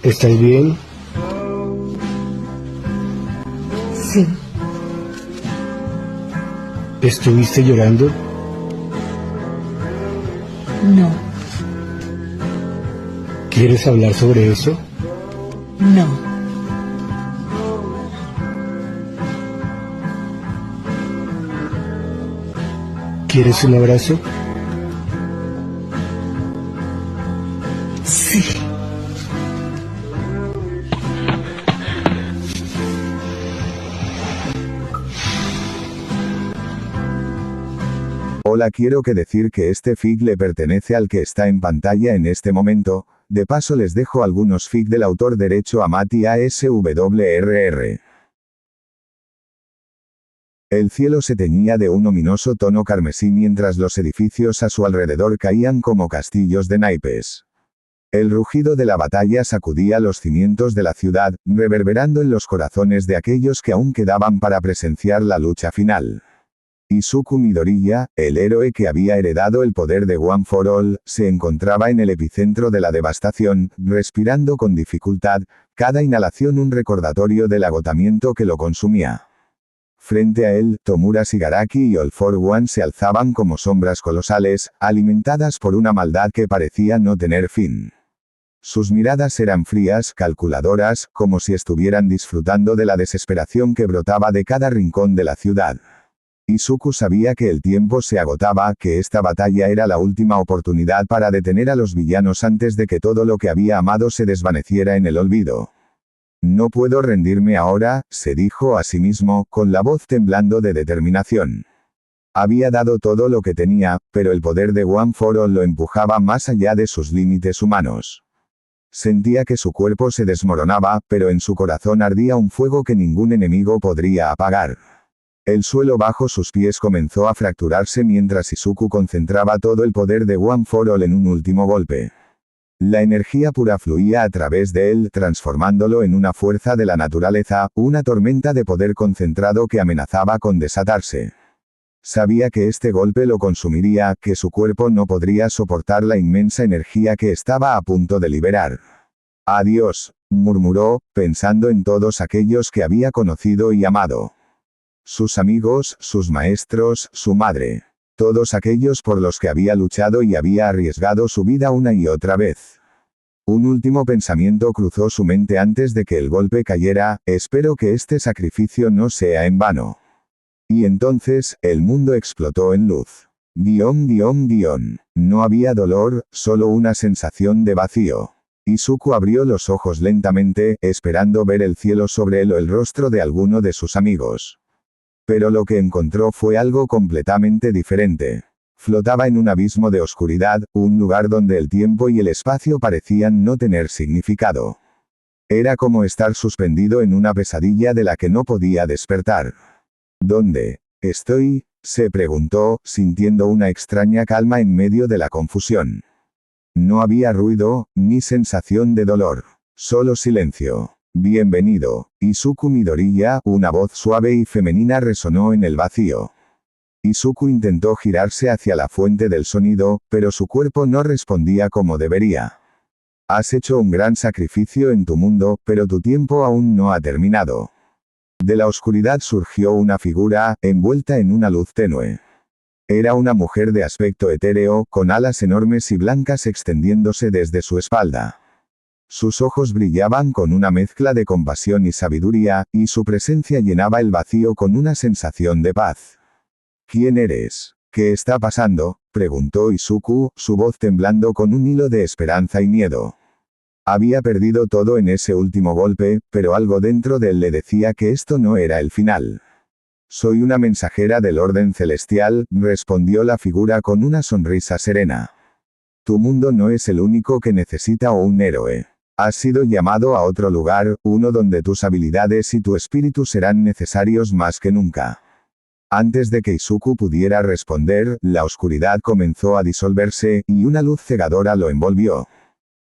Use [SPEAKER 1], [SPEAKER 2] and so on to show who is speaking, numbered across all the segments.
[SPEAKER 1] ¿Estás bien?
[SPEAKER 2] Sí,
[SPEAKER 1] ¿Estuviste llorando?
[SPEAKER 2] no,
[SPEAKER 1] ¿Quieres hablar sobre eso?
[SPEAKER 2] no.
[SPEAKER 1] ¿Quieres un abrazo?
[SPEAKER 2] Sí.
[SPEAKER 3] Hola, quiero que decir que este fic le pertenece al que está en pantalla en este momento. De paso les dejo algunos fic del autor derecho a Mati ASWRR. El cielo se teñía de un ominoso tono carmesí mientras los edificios a su alrededor caían como castillos de naipes. El rugido de la batalla sacudía los cimientos de la ciudad, reverberando en los corazones de aquellos que aún quedaban para presenciar la lucha final. Izuku Midoriya, el héroe que había heredado el poder de One for All, se encontraba en el epicentro de la devastación, respirando con dificultad, cada inhalación un recordatorio del agotamiento que lo consumía. Frente a él, Tomura Shigaraki y All for One se alzaban como sombras colosales, alimentadas por una maldad que parecía no tener fin. Sus miradas eran frías, calculadoras, como si estuvieran disfrutando de la desesperación que brotaba de cada rincón de la ciudad. Izuku sabía que el tiempo se agotaba, que esta batalla era la última oportunidad para detener a los villanos antes de que todo lo que había amado se desvaneciera en el olvido. No puedo rendirme ahora, se dijo a sí mismo, con la voz temblando de determinación. Había dado todo lo que tenía, pero el poder de One for All lo empujaba más allá de sus límites humanos. Sentía que su cuerpo se desmoronaba, pero en su corazón ardía un fuego que ningún enemigo podría apagar. El suelo bajo sus pies comenzó a fracturarse mientras Izuku concentraba todo el poder de One for All en un último golpe. La energía pura fluía a través de él, transformándolo en una fuerza de la naturaleza, una tormenta de poder concentrado que amenazaba con desatarse. Sabía que este golpe lo consumiría, que su cuerpo no podría soportar la inmensa energía que estaba a punto de liberar. Adiós, murmuró, pensando en todos aquellos que había conocido y amado. Sus amigos, sus maestros, su madre. Todos aquellos por los que había luchado y había arriesgado su vida una y otra vez. Un último pensamiento cruzó su mente antes de que el golpe cayera: espero que este sacrificio no sea en vano. Y entonces, el mundo explotó en luz. No había dolor, solo una sensación de vacío. Izuku abrió los ojos lentamente, esperando ver el cielo sobre él o el rostro de alguno de sus amigos. Pero lo que encontró fue algo completamente diferente. Flotaba en un abismo de oscuridad, un lugar donde el tiempo y el espacio parecían no tener significado. Era como estar suspendido en una pesadilla de la que no podía despertar. ¿Dónde estoy?, se preguntó, sintiendo una extraña calma en medio de la confusión. No había ruido, ni sensación de dolor. Solo silencio. Bienvenido, Izuku Midoriya, una voz suave y femenina resonó en el vacío. Izuku intentó girarse hacia la fuente del sonido, pero su cuerpo no respondía como debería. Has hecho un gran sacrificio en tu mundo, pero tu tiempo aún no ha terminado. De la oscuridad surgió una figura, envuelta en una luz tenue. Era una mujer de aspecto etéreo, con alas enormes y blancas extendiéndose desde su espalda. Sus ojos brillaban con una mezcla de compasión y sabiduría, y su presencia llenaba el vacío con una sensación de paz. ¿Quién eres? ¿Qué está pasando?, preguntó Izuku, su voz temblando con un hilo de esperanza y miedo. Había perdido todo en ese último golpe, pero algo dentro de él le decía que esto no era el final. Soy una mensajera del orden celestial, respondió la figura con una sonrisa serena. Tu mundo no es el único que necesita un héroe. Has sido llamado a otro lugar, uno donde tus habilidades y tu espíritu serán necesarios más que nunca. Antes de que Izuku pudiera responder, la oscuridad comenzó a disolverse, y una luz cegadora lo envolvió.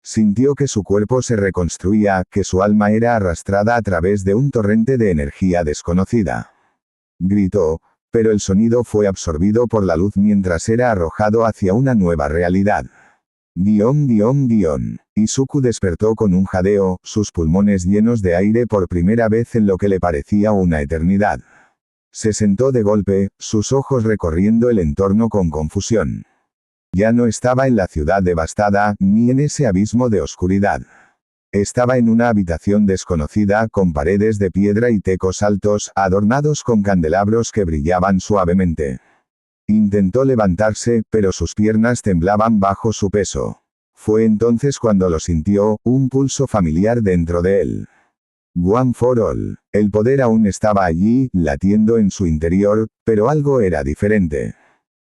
[SPEAKER 3] Sintió que su cuerpo se reconstruía, que su alma era arrastrada a través de un torrente de energía desconocida. Gritó, pero el sonido fue absorbido por la luz mientras era arrojado hacia una nueva realidad. Izuku despertó con un jadeo, sus pulmones llenos de aire por primera vez en lo que le parecía una eternidad. Se sentó de golpe, sus ojos recorriendo el entorno con confusión. Ya no estaba en la ciudad devastada, ni en ese abismo de oscuridad. Estaba en una habitación desconocida con paredes de piedra y tecos altos, adornados con candelabros que brillaban suavemente. Intentó levantarse, pero sus piernas temblaban bajo su peso. Fue entonces cuando lo sintió, un pulso familiar dentro de él. One for All. El poder aún estaba allí, latiendo en su interior, pero algo era diferente.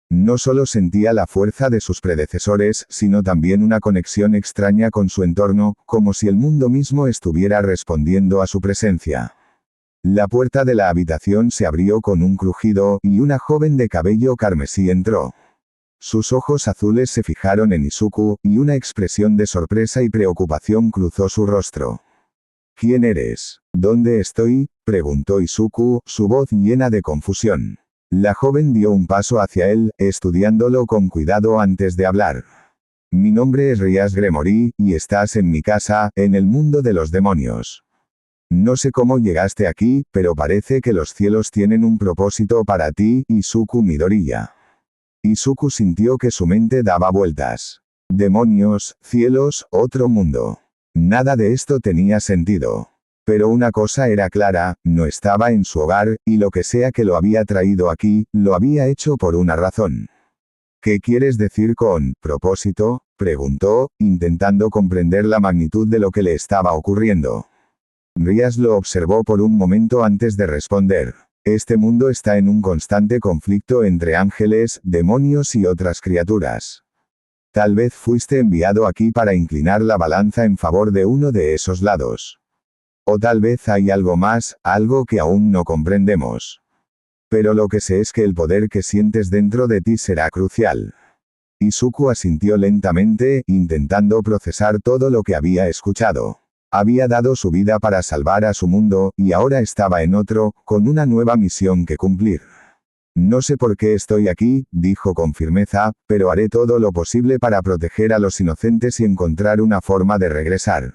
[SPEAKER 3] No solo sentía la fuerza de sus predecesores, sino también una conexión extraña con su entorno, como si el mundo mismo estuviera respondiendo a su presencia. La puerta de la habitación se abrió con un crujido, y una joven de cabello carmesí entró. Sus ojos azules se fijaron en Izuku, y una expresión de sorpresa y preocupación cruzó su rostro. ¿Quién eres? ¿Dónde estoy?, preguntó Izuku, su voz llena de confusión. La joven dio un paso hacia él, estudiándolo con cuidado antes de hablar. Mi nombre es Rias Gremory, y estás en mi casa, en el mundo de los demonios. No sé cómo llegaste aquí, pero parece que los cielos tienen un propósito para ti, Izuku Midoriya. Izuku sintió que su mente daba vueltas. Demonios, cielos, otro mundo. Nada de esto tenía sentido. Pero una cosa era clara, no estaba en su hogar, y lo que sea que lo había traído aquí, lo había hecho por una razón. ¿Qué quieres decir con propósito?, preguntó, intentando comprender la magnitud de lo que le estaba ocurriendo. Rias lo observó por un momento antes de responder. Este mundo está en un constante conflicto entre ángeles, demonios y otras criaturas. Tal vez fuiste enviado aquí para inclinar la balanza en favor de uno de esos lados. O tal vez hay algo más, algo que aún no comprendemos. Pero lo que sé es que el poder que sientes dentro de ti será crucial. Izuku asintió lentamente, intentando procesar todo lo que había escuchado. Había dado su vida para salvar a su mundo, y ahora estaba en otro, con una nueva misión que cumplir. No sé por qué estoy aquí, dijo con firmeza, pero haré todo lo posible para proteger a los inocentes y encontrar una forma de regresar.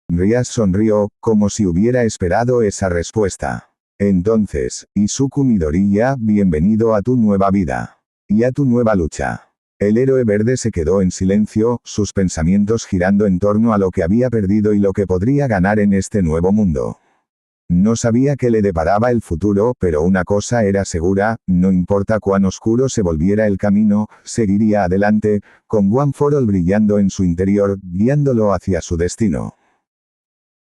[SPEAKER 3] Rias sonrió, como si hubiera esperado esa respuesta. Entonces, Izuku Midoriya, bienvenido a tu nueva vida. Y a tu nueva lucha. El héroe verde se quedó en silencio, sus pensamientos girando en torno a lo que había perdido y lo que podría ganar en este nuevo mundo. No sabía qué le deparaba el futuro, pero una cosa era segura, no importa cuán oscuro se volviera el camino, seguiría adelante, con One for All brillando en su interior, guiándolo hacia su destino.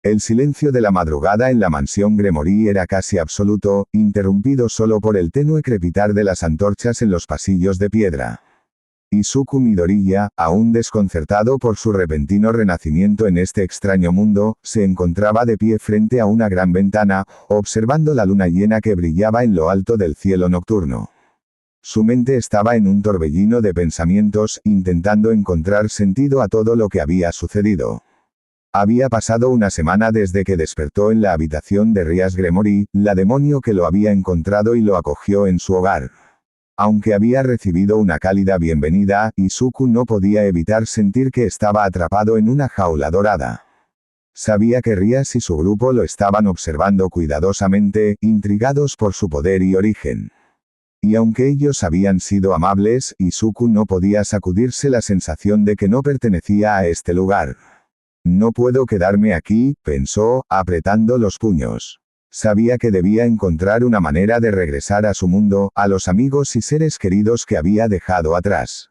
[SPEAKER 3] El silencio de la madrugada en la mansión Gremory era casi absoluto, interrumpido solo por el tenue crepitar de las antorchas en los pasillos de piedra. Izuku Midoriya, aún desconcertado por su repentino renacimiento en este extraño mundo, se encontraba de pie frente a una gran ventana, observando la luna llena que brillaba en lo alto del cielo nocturno. Su mente estaba en un torbellino de pensamientos, intentando encontrar sentido a todo lo que había sucedido. Había pasado una semana desde que despertó en la habitación de Rias Gremory, la demonio que lo había encontrado y lo acogió en su hogar. Aunque había recibido una cálida bienvenida, Izuku no podía evitar sentir que estaba atrapado en una jaula dorada. Sabía que Rias y su grupo lo estaban observando cuidadosamente, intrigados por su poder y origen. Y aunque ellos habían sido amables, Izuku no podía sacudirse la sensación de que no pertenecía a este lugar. No puedo quedarme aquí, pensó, apretando los puños. Sabía que debía encontrar una manera de regresar a su mundo, a los amigos y seres queridos que había dejado atrás.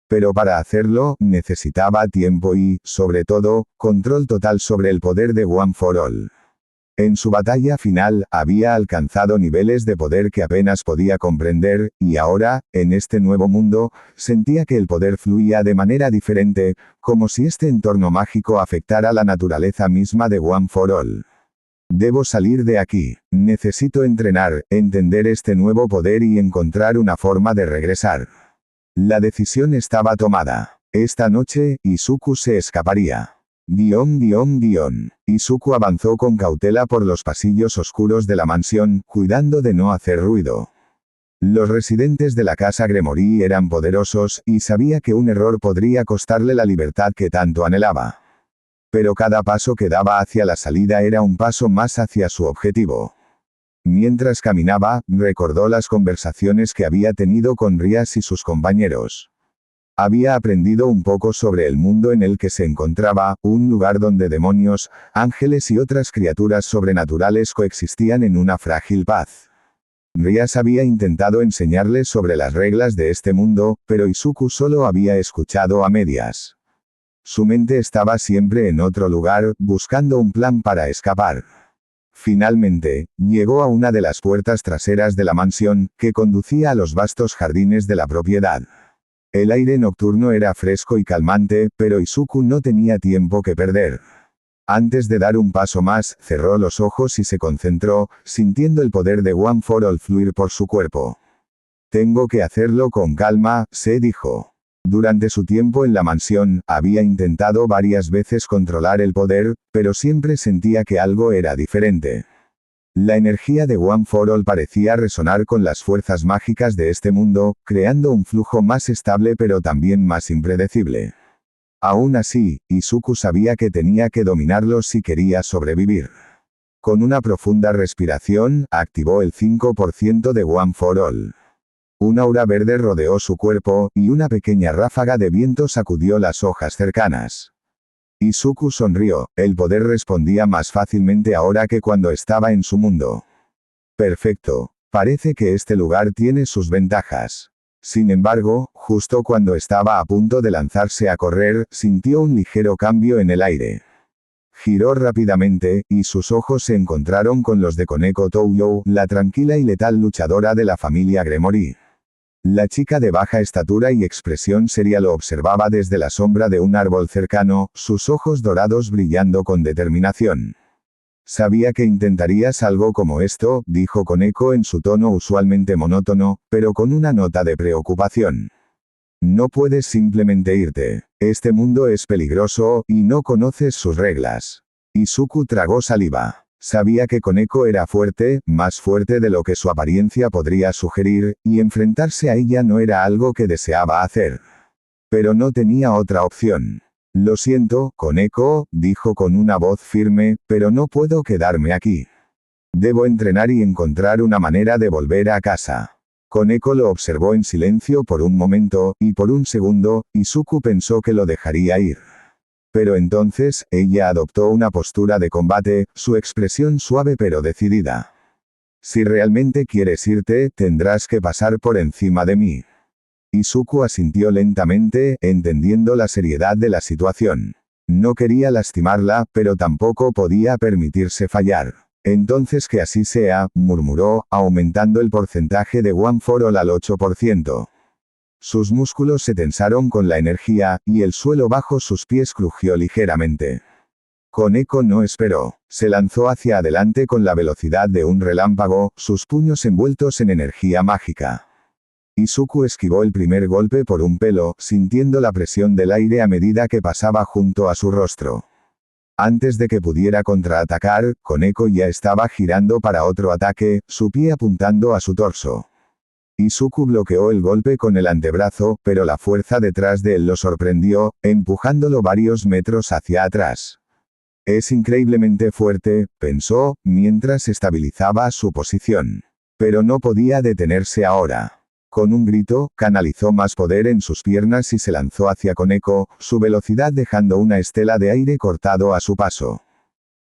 [SPEAKER 3] Pero para hacerlo, necesitaba tiempo y, sobre todo, control total sobre el poder de One for All. En su batalla final, había alcanzado niveles de poder que apenas podía comprender, y ahora, en este nuevo mundo, sentía que el poder fluía de manera diferente, como si este entorno mágico afectara la naturaleza misma de One for All. Debo salir de aquí. Necesito entrenar, entender este nuevo poder y encontrar una forma de regresar. La decisión estaba tomada. Esta noche, Izuku se escaparía. Izuku avanzó con cautela por los pasillos oscuros de la mansión, cuidando de no hacer ruido. Los residentes de la casa Gremory eran poderosos, y sabía que un error podría costarle la libertad que tanto anhelaba. Pero cada paso que daba hacia la salida era un paso más hacia su objetivo. Mientras caminaba, recordó las conversaciones que había tenido con Rias y sus compañeros. Había aprendido un poco sobre el mundo en el que se encontraba, un lugar donde demonios, ángeles y otras criaturas sobrenaturales coexistían en una frágil paz. Rias había intentado enseñarle sobre las reglas de este mundo, pero Izuku solo había escuchado a medias. Su mente estaba siempre en otro lugar, buscando un plan para escapar. Finalmente, llegó a una de las puertas traseras de la mansión, que conducía a los vastos jardines de la propiedad. El aire nocturno era fresco y calmante, pero Izuku no tenía tiempo que perder. Antes de dar un paso más, cerró los ojos y se concentró, sintiendo el poder de One for All fluir por su cuerpo. Tengo que hacerlo con calma, se dijo. Durante su tiempo en la mansión, había intentado varias veces controlar el poder, pero siempre sentía que algo era diferente. La energía de One for All parecía resonar con las fuerzas mágicas de este mundo, creando un flujo más estable pero también más impredecible. Aún así, Izuku sabía que tenía que dominarlo si quería sobrevivir. Con una profunda respiración, activó el 5% de One for All. Un aura verde rodeó su cuerpo, y una pequeña ráfaga de viento sacudió las hojas cercanas. Izuku sonrió, el poder respondía más fácilmente ahora que cuando estaba en su mundo. Perfecto. Parece que este lugar tiene sus ventajas. Sin embargo, justo cuando estaba a punto de lanzarse a correr, sintió un ligero cambio en el aire. Giró rápidamente, y sus ojos se encontraron con los de Koneko Touyo, la tranquila y letal luchadora de la familia Gremory. La chica de baja estatura y expresión seria lo observaba desde la sombra de un árbol cercano, sus ojos dorados brillando con determinación. Sabía que intentarías algo como esto, dijo Koneko en su tono usualmente monótono, pero con una nota de preocupación. No puedes simplemente irte. Este mundo es peligroso, y no conoces sus reglas. Izuku tragó saliva. Sabía que Koneko era fuerte, más fuerte de lo que su apariencia podría sugerir, y enfrentarse a ella no era algo que deseaba hacer. Pero no tenía otra opción. Lo siento, Koneko, dijo con una voz firme, pero no puedo quedarme aquí. Debo entrenar y encontrar una manera de volver a casa. Koneko lo observó en silencio por un momento, y por un segundo, Izuku pensó que lo dejaría ir. Pero entonces, ella adoptó una postura de combate, su expresión suave pero decidida. Si realmente quieres irte, tendrás que pasar por encima de mí. Izuku asintió lentamente, entendiendo la seriedad de la situación. No quería lastimarla, pero tampoco podía permitirse fallar. Entonces que así sea, murmuró, aumentando el porcentaje de One for All al 8%. Sus músculos se tensaron con la energía, y el suelo bajo sus pies crujió ligeramente. Koneko no esperó. Se lanzó hacia adelante con la velocidad de un relámpago, sus puños envueltos en energía mágica. Izuku esquivó el primer golpe por un pelo, sintiendo la presión del aire a medida que pasaba junto a su rostro. Antes de que pudiera contraatacar, Koneko ya estaba girando para otro ataque, su pie apuntando a su torso. Izuku bloqueó el golpe con el antebrazo, pero la fuerza detrás de él lo sorprendió, empujándolo varios metros hacia atrás. Es increíblemente fuerte, pensó, mientras estabilizaba su posición. Pero no podía detenerse ahora. Con un grito, canalizó más poder en sus piernas y se lanzó hacia Koneko, su velocidad dejando una estela de aire cortado a su paso.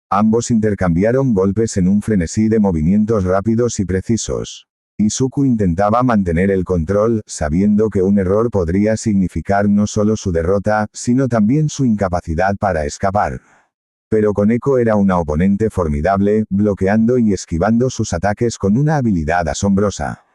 [SPEAKER 3] Ambos intercambiaron golpes en un frenesí de movimientos rápidos y precisos. Izuku intentaba mantener el control, sabiendo que un error podría significar no solo su derrota, sino también su incapacidad para escapar. Pero Koneko era una oponente formidable, bloqueando y esquivando sus ataques con una habilidad asombrosa.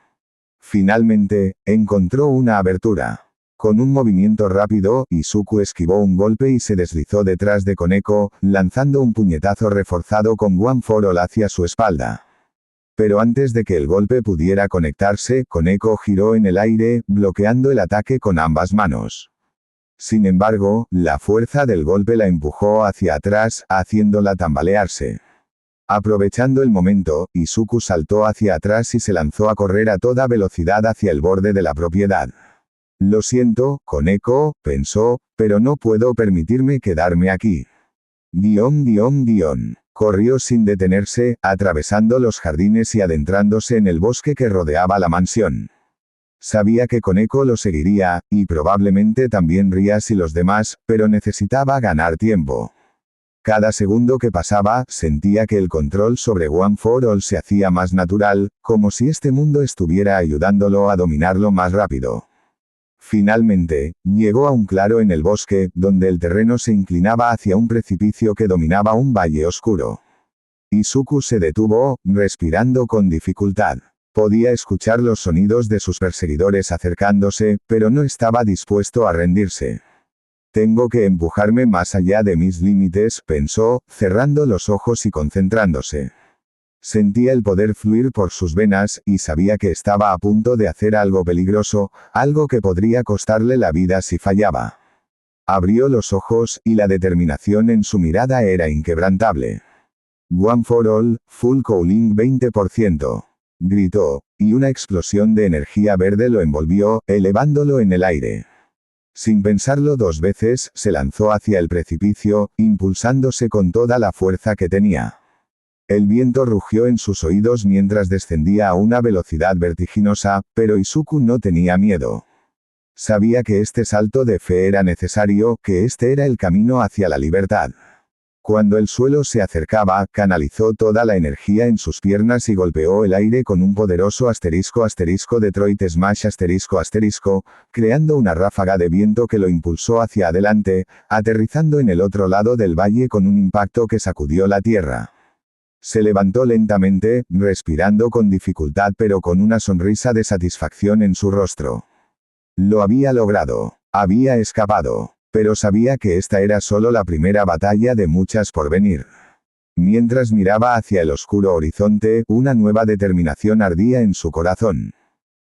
[SPEAKER 3] Finalmente, encontró una abertura. Con un movimiento rápido, Izuku esquivó un golpe y se deslizó detrás de Koneko, lanzando un puñetazo reforzado con One for All hacia su espalda. Pero antes de que el golpe pudiera conectarse, Koneko giró en el aire, bloqueando el ataque con ambas manos. Sin embargo, la fuerza del golpe la empujó hacia atrás, haciéndola tambalearse. Aprovechando el momento, Izuku saltó hacia atrás y se lanzó a correr a toda velocidad hacia el borde de la propiedad. Lo siento, Koneko, pensó, pero no puedo permitirme quedarme aquí. Corrió sin detenerse, atravesando los jardines y adentrándose en el bosque que rodeaba la mansión. Sabía que Koneko lo seguiría, y probablemente también Rias y los demás, pero necesitaba ganar tiempo. Cada segundo que pasaba, sentía que el control sobre One for All se hacía más natural, como si este mundo estuviera ayudándolo a dominarlo más rápido. Finalmente, llegó a un claro en el bosque, donde el terreno se inclinaba hacia un precipicio que dominaba un valle oscuro. Izuku se detuvo, respirando con dificultad. Podía escuchar los sonidos de sus perseguidores acercándose, pero no estaba dispuesto a rendirse. Tengo que empujarme más allá de mis límites, pensó, cerrando los ojos y concentrándose. Sentía el poder fluir por sus venas, y sabía que estaba a punto de hacer algo peligroso, algo que podría costarle la vida si fallaba. Abrió los ojos, y la determinación en su mirada era inquebrantable. One for All, full cooling 20%. Gritó, y una explosión de energía verde lo envolvió, elevándolo en el aire. Sin pensarlo dos veces, se lanzó hacia el precipicio, impulsándose con toda la fuerza que tenía. El viento rugió en sus oídos mientras descendía a una velocidad vertiginosa, pero Izuku no tenía miedo. Sabía que este salto de fe era necesario, que este era el camino hacia la libertad. Cuando el suelo se acercaba, canalizó toda la energía en sus piernas y golpeó el aire con un poderoso ** Detroit Smash **, creando una ráfaga de viento que lo impulsó hacia adelante, aterrizando en el otro lado del valle con un impacto que sacudió la tierra. Se levantó lentamente, respirando con dificultad pero con una sonrisa de satisfacción en su rostro. Lo había logrado. Había escapado. Pero sabía que esta era solo la primera batalla de muchas por venir. Mientras miraba hacia el oscuro horizonte, una nueva determinación ardía en su corazón.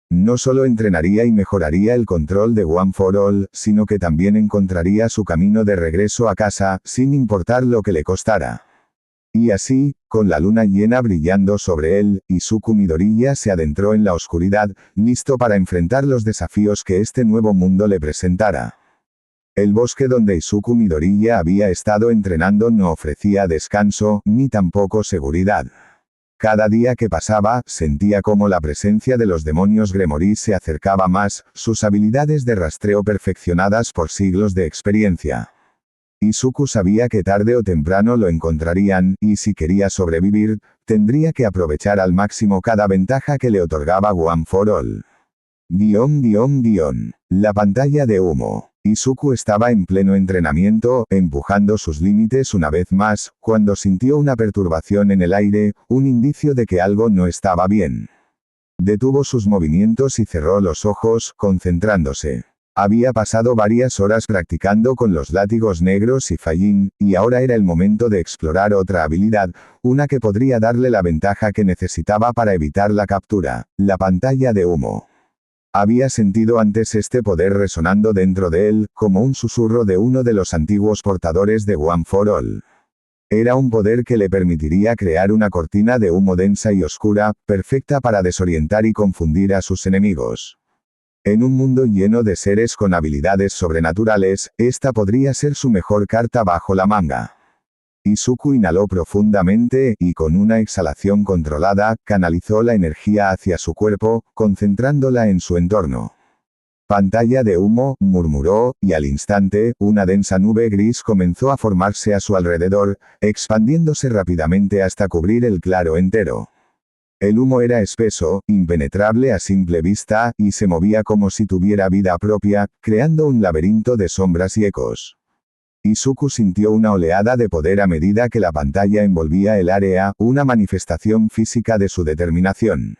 [SPEAKER 3] No solo entrenaría y mejoraría el control de One for All, sino que también encontraría su camino de regreso a casa, sin importar lo que le costara. Y así, con la luna llena brillando sobre él, Izuku Midoriya se adentró en la oscuridad, listo para enfrentar los desafíos que este nuevo mundo le presentara. El bosque donde Izuku Midoriya había estado entrenando no ofrecía descanso, ni tampoco seguridad. Cada día que pasaba, sentía como la presencia de los demonios Gremory se acercaba más, sus habilidades de rastreo perfeccionadas por siglos de experiencia. Izuku sabía que tarde o temprano lo encontrarían, y si quería sobrevivir, tendría que aprovechar al máximo cada ventaja que le otorgaba One for All. La pantalla de humo. Izuku estaba en pleno entrenamiento, empujando sus límites una vez más, cuando sintió una perturbación en el aire, un indicio de que algo no estaba bien. Detuvo sus movimientos y cerró los ojos, concentrándose. Había pasado varias horas practicando con los látigos negros y Fallin, y ahora era el momento de explorar otra habilidad, una que podría darle la ventaja que necesitaba para evitar la captura, la pantalla de humo. Había sentido antes este poder resonando dentro de él, como un susurro de uno de los antiguos portadores de One for All. Era un poder que le permitiría crear una cortina de humo densa y oscura, perfecta para desorientar y confundir a sus enemigos. En un mundo lleno de seres con habilidades sobrenaturales, esta podría ser su mejor carta bajo la manga. Izuku inhaló profundamente, y con una exhalación controlada, canalizó la energía hacia su cuerpo, concentrándola en su entorno. Pantalla de humo, murmuró, y al instante, una densa nube gris comenzó a formarse a su alrededor, expandiéndose rápidamente hasta cubrir el claro entero. El humo era espeso, impenetrable a simple vista, y se movía como si tuviera vida propia, creando un laberinto de sombras y ecos. Izuku sintió una oleada de poder a medida que la pantalla envolvía el área, una manifestación física de su determinación.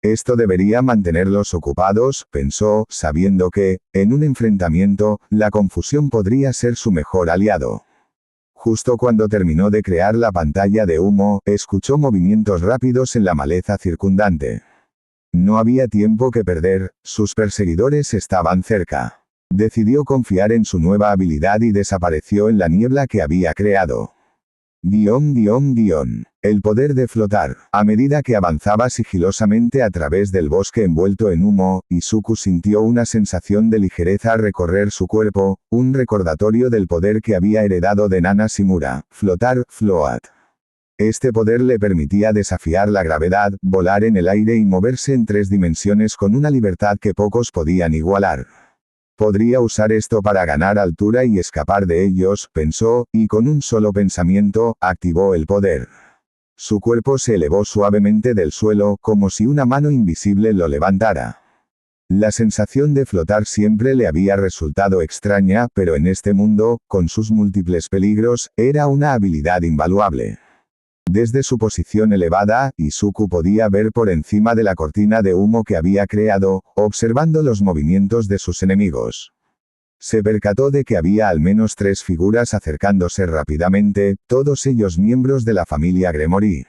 [SPEAKER 3] Esto debería mantenerlos ocupados, pensó, sabiendo que, en un enfrentamiento, la confusión podría ser su mejor aliado. Justo cuando terminó de crear la pantalla de humo, escuchó movimientos rápidos en la maleza circundante. No había tiempo que perder, sus perseguidores estaban cerca. Decidió confiar en su nueva habilidad y desapareció en la niebla que había creado. El poder de flotar. A medida que avanzaba sigilosamente a través del bosque envuelto en humo, Izuku sintió una sensación de ligereza recorrer su cuerpo, un recordatorio del poder que había heredado de Nana Shimura. Flotar, float. Este poder le permitía desafiar la gravedad, volar en el aire y moverse en 3 dimensiones con una libertad que pocos podían igualar. Podría usar esto para ganar altura y escapar de ellos, pensó, y con un solo pensamiento, activó el poder. Su cuerpo se elevó suavemente del suelo, como si una mano invisible lo levantara. La sensación de flotar siempre le había resultado extraña, pero en este mundo, con sus múltiples peligros, era una habilidad invaluable. Desde su posición elevada, Izuku podía ver por encima de la cortina de humo que había creado, observando los movimientos de sus enemigos. Se percató de que había al menos 3 figuras acercándose rápidamente, todos ellos miembros de la familia Gremory.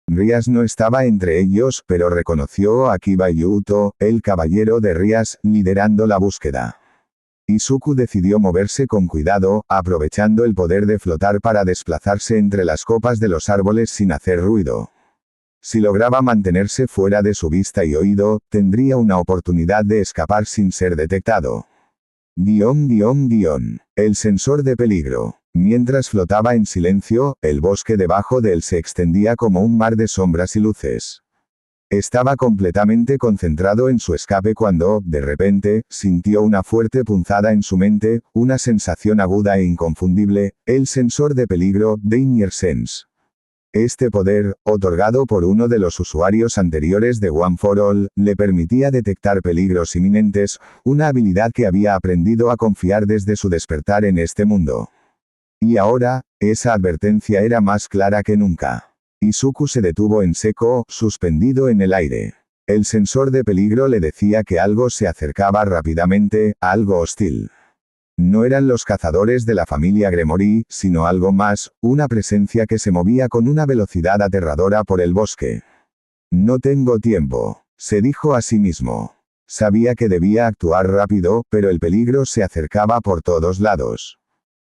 [SPEAKER 3] Rias no estaba entre ellos, pero reconoció a Kiba Yuto, el caballero de Rias, liderando la búsqueda. Izuku decidió moverse con cuidado, aprovechando el poder de flotar para desplazarse entre las copas de los árboles sin hacer ruido. Si lograba mantenerse fuera de su vista y oído, tendría una oportunidad de escapar sin ser detectado. El sensor de peligro. Mientras flotaba en silencio, el bosque debajo de él se extendía como un mar de sombras y luces. Estaba completamente concentrado en su escape cuando, de repente, sintió una fuerte punzada en su mente, una sensación aguda e inconfundible, el sensor de peligro, Danger Sense. Este poder, otorgado por uno de los usuarios anteriores de One for All, le permitía detectar peligros inminentes, una habilidad que había aprendido a confiar desde su despertar en este mundo. Y ahora, esa advertencia era más clara que nunca. Izuku se detuvo en seco, suspendido en el aire. El sensor de peligro le decía que algo se acercaba rápidamente, algo hostil. No eran los cazadores de la familia Gremory, sino algo más, una presencia que se movía con una velocidad aterradora por el bosque. No tengo tiempo, se dijo a sí mismo. Sabía que debía actuar rápido, pero el peligro se acercaba por todos lados.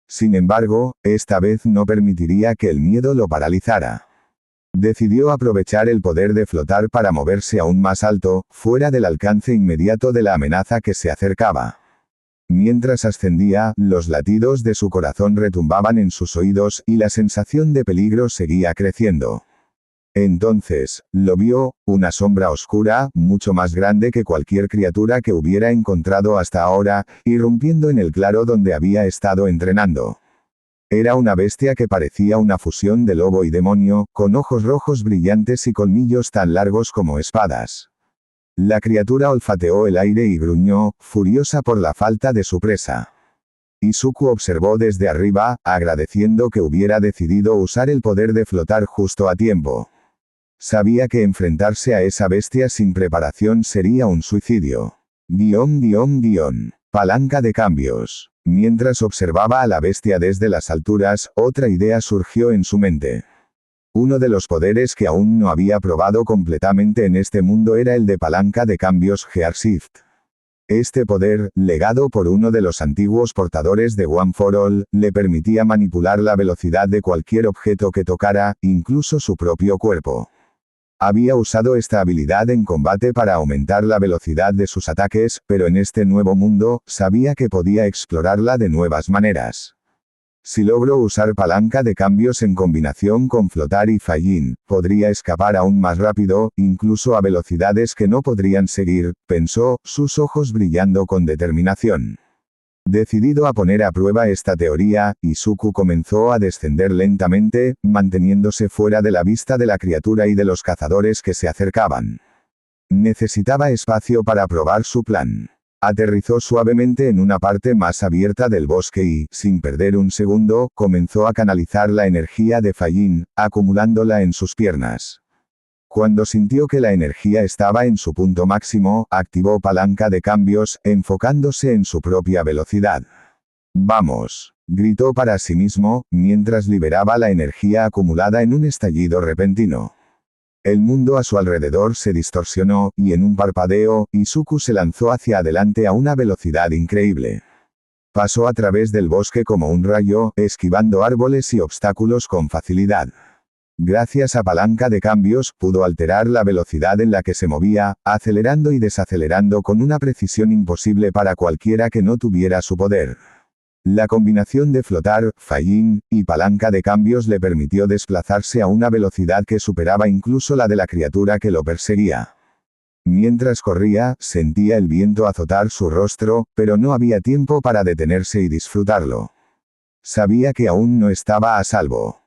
[SPEAKER 3] Sin embargo, esta vez no permitiría que el miedo lo paralizara. Decidió aprovechar el poder de flotar para moverse aún más alto, fuera del alcance inmediato de la amenaza que se acercaba. Mientras ascendía, los latidos de su corazón retumbaban en sus oídos y la sensación de peligro seguía creciendo. Entonces, lo vio, una sombra oscura, mucho más grande que cualquier criatura que hubiera encontrado hasta ahora, irrumpiendo en el claro donde había estado entrenando. Era una bestia que parecía una fusión de lobo y demonio, con ojos rojos brillantes y colmillos tan largos como espadas. La criatura olfateó el aire y gruñó, furiosa por la falta de su presa. Izuku observó desde arriba, agradeciendo que hubiera decidido usar el poder de flotar justo a tiempo. Sabía que enfrentarse a esa bestia sin preparación sería un suicidio. Palanca de cambios. Mientras observaba a la bestia desde las alturas, otra idea surgió en su mente. Uno de los poderes que aún no había probado completamente en este mundo era el de palanca de cambios Gearshift. Este poder, legado por uno de los antiguos portadores de One for All, le permitía manipular la velocidad de cualquier objeto que tocara, incluso su propio cuerpo. Había usado esta habilidad en combate para aumentar la velocidad de sus ataques, pero en este nuevo mundo, sabía que podía explorarla de nuevas maneras. Si logro usar palanca de cambios en combinación con flotar y fallín, podría escapar aún más rápido, incluso a velocidades que no podrían seguir, pensó, sus ojos brillando con determinación. Decidido a poner a prueba esta teoría, Izuku comenzó a descender lentamente, manteniéndose fuera de la vista de la criatura y de los cazadores que se acercaban. Necesitaba espacio para probar su plan. Aterrizó suavemente en una parte más abierta del bosque y, sin perder un segundo, comenzó a canalizar la energía de Fallín, acumulándola en sus piernas. Cuando sintió que la energía estaba en su punto máximo, activó palanca de cambios, enfocándose en su propia velocidad. ¡Vamos!, gritó para sí mismo, mientras liberaba la energía acumulada en un estallido repentino. El mundo a su alrededor se distorsionó, y en un parpadeo, Izuku se lanzó hacia adelante a una velocidad increíble. Pasó a través del bosque como un rayo, esquivando árboles y obstáculos con facilidad. Gracias a palanca de cambios, pudo alterar la velocidad en la que se movía, acelerando y desacelerando con una precisión imposible para cualquiera que no tuviera su poder. La combinación de flotar, fallín, y palanca de cambios le permitió desplazarse a una velocidad que superaba incluso la de la criatura que lo perseguía. Mientras corría, sentía el viento azotar su rostro, pero no había tiempo para detenerse y disfrutarlo. Sabía que aún no estaba a salvo.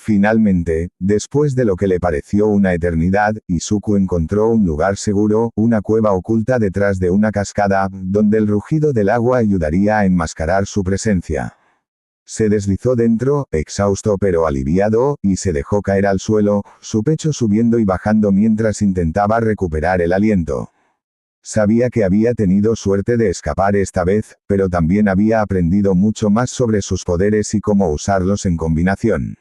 [SPEAKER 3] Finalmente, después de lo que le pareció una eternidad, Izuku encontró un lugar seguro, una cueva oculta detrás de una cascada, donde el rugido del agua ayudaría a enmascarar su presencia. Se deslizó dentro, exhausto pero aliviado, y se dejó caer al suelo, su pecho subiendo y bajando mientras intentaba recuperar el aliento. Sabía que había tenido suerte de escapar esta vez, pero también había aprendido mucho más sobre sus poderes y cómo usarlos en combinación.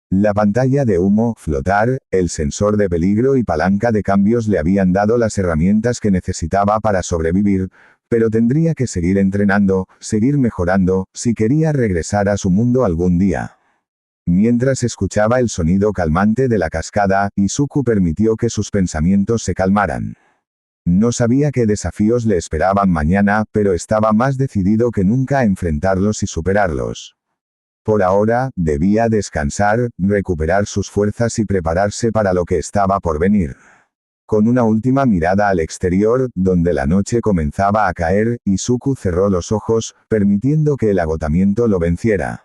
[SPEAKER 3] La pantalla de humo, flotar, el sensor de peligro y palanca de cambios le habían dado las herramientas que necesitaba para sobrevivir, pero tendría que seguir entrenando, seguir mejorando, si quería regresar a su mundo algún día. Mientras escuchaba el sonido calmante de la cascada, Izuku permitió que sus pensamientos se calmaran. No sabía qué desafíos le esperaban mañana, pero estaba más decidido que nunca a enfrentarlos y superarlos. Por ahora, debía descansar, recuperar sus fuerzas y prepararse para lo que estaba por venir. Con una última mirada al exterior, donde la noche comenzaba a caer, Izuku cerró los ojos, permitiendo que el agotamiento lo venciera.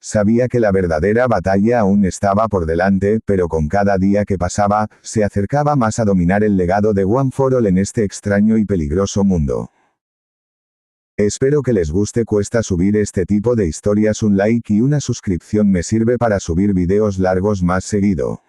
[SPEAKER 3] Sabía que la verdadera batalla aún estaba por delante, pero con cada día que pasaba, se acercaba más a dominar el legado de One for All en este extraño y peligroso mundo. Espero que les guste. Cuesta subir este tipo de historias. Un like y una suscripción me sirve para subir videos largos más seguido.